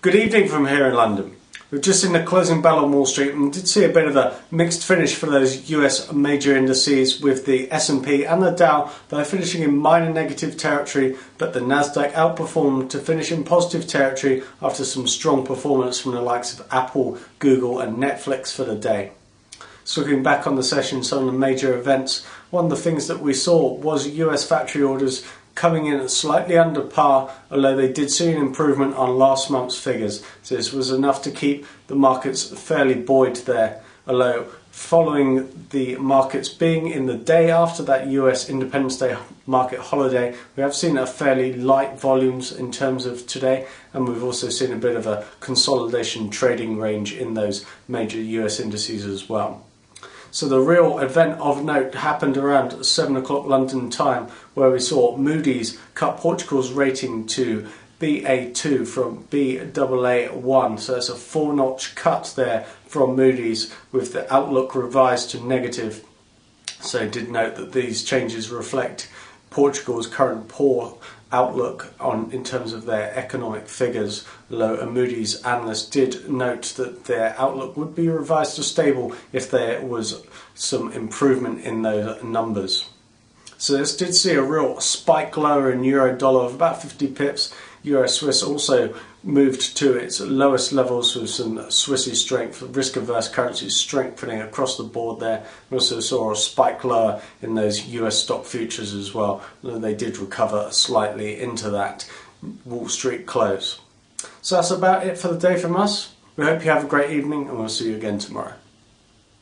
Good evening from here in London. We've just seen the closing bell on Wall Street and did see a bit of a mixed finish for those US major indices, with the S&P and the Dow both finishing in minor negative territory, but the Nasdaq outperformed to finish in positive territory after some strong performance from the likes of Apple, Google and Netflix for the day. So looking back on the session, some of the major events, one of the things that we saw was US factory orders coming in at slightly under par, although they did see an improvement on last month's figures. So this was enough to keep the markets fairly buoyed there, although following the markets being in the day after that US Independence Day market holiday, we have seen a fairly light volumes in terms of today, and we've also seen a bit of a consolidation trading range in those major US indices as well. So the real event of note happened around 7 o'clock London time, where we saw Moody's cut Portugal's rating to Ba2 from Baa1. So it's a 4-notch cut there from Moody's, with the outlook revised to negative. So I did note that these changes reflect Portugal's current poor outlook in terms of their economic figures, although a Moody's analyst did note that their outlook would be revised to stable if there was some improvement in those numbers. So this did see a real spike lower in euro dollar of about 50 pips. Euro Swiss also moved to its lowest levels with some Swissy strength, risk averse currencies strengthening across the board there. We also saw a spike lower in those US stock futures as well, although they did recover slightly into that Wall Street close. So that's about it for the day from us. We hope you have a great evening, and we'll see you again tomorrow.